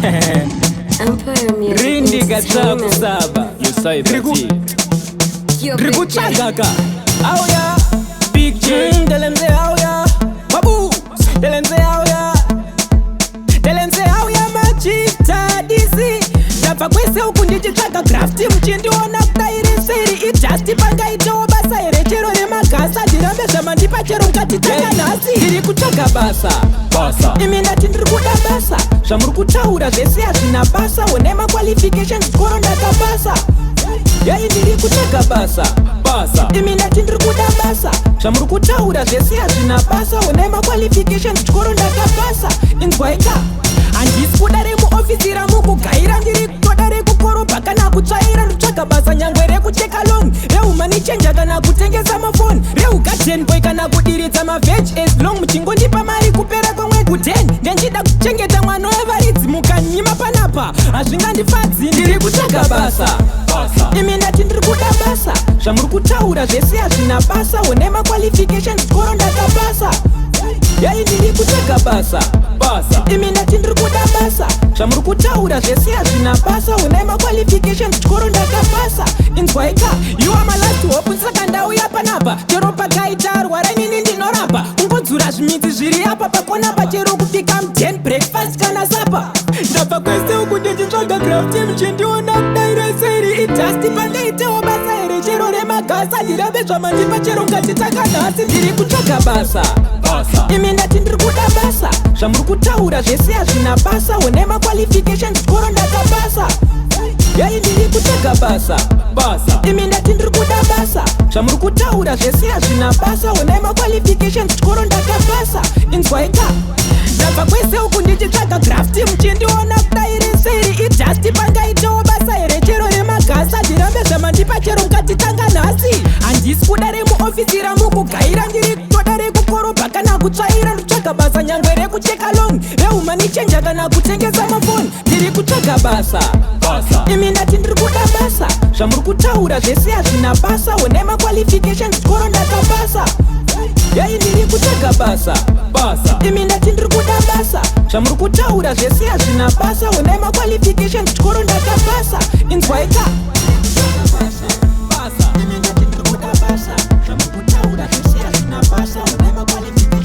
Empire Music Rindi gachaku Entertainment. saba Yo, Drigu big guy. chagaka Auya Big J Delenze auya Babu Delenze auya Delenze auya machita DC Ndabva kwese uku ndichitsvaga grafti muchindiona kudaire seri idasti pangaitewo basa here chero remagasa ndirambe zvamandipa chero mukatitanga nhasi ndiri kutsvaga basa imi ndati ndiri kuda basa zvamuri kutaura zvese hazvina basa one maqualifications chikoro ndakapasa yai ndiri kutsvaga basa imi ndati ndiri kuda basa zvamuri kutaura zvese hazvina basa one maqualifications chikoro ndakapasa inzwaika handisi kuda remuofisira mukugaira ndiri kutoda rekukorobha kana kutsvaira ndotsvaga basa nyangwe rekucheka long rehumani chenja kana kutengesa mafoni rehugaden boy kana kudiridza maveg as long muchingondipa mari kupera kwemwedzi ku10 ndenchida kuchengeta mwana wevaridzi mukanyima panapa hazvingandifadzi ndiri kutsvaga basa imi ndati ndiri kuda basa zvamuri kutaura zvese hazvina basa one maqualifications chikoro ndakapasa yai ndiri kutsvaga basa imi ndati ndiri kuda basa zvamuri kutaura zvese hazvina basa une maqualifications chikoro ndakapasa inzwaika you are my last hope saka ndauya panapa chero pakaita arwara inini ndinorapa kungodzura zvimidzi zviri apa pakonapa chero kupika mu10 breakfast kana sapa ndabva kwese uku ndichitsvaga grafti muchindiona kudaire seri idasti pandaitewo basa here chero remagasa ndirambe zvamandipa chero ngatitaka nhasi ndiri kutsvaga basa imi ndati ndiri kuda basa zvamuri kutaura zvese hazvina basa one maqualifications chikoro ndakapasa yai ndiri kutsvaga basa imi ndati ndiri kuda basa zvamuri kutaura zvese hazvina basa one maqualifications chikoro ndakapasa inzwaika ndabva kwese uku ndichitsvaga grafti muchindiona kudaire seri idasti pangaitewo basa here chero remagasa ndirambe zvamandipa chero mukatitanga nhasi handisi kuda remuofisira mukugaira ndiri kutoda rekukorobha kana kutsvaira ndotsvaga basa nyangwe rekucheka long rehumani chenja kana kutengesa mafoni ndiri kutsvaga basa imi ndati ndiri kuda basa zvamuri kutaura zvese hazvina basa one maqualifications chikoro ndakapasa yai ndiri kutsvaga basa imi ndati ndiri kuda basa zvamuri kutaura zvese hazvina basa one maqualifications chikoro ndakapasa inzwaika imi ndati ndiri kuda basa zvamuri kutaura zvese hazvina basa one maqualifications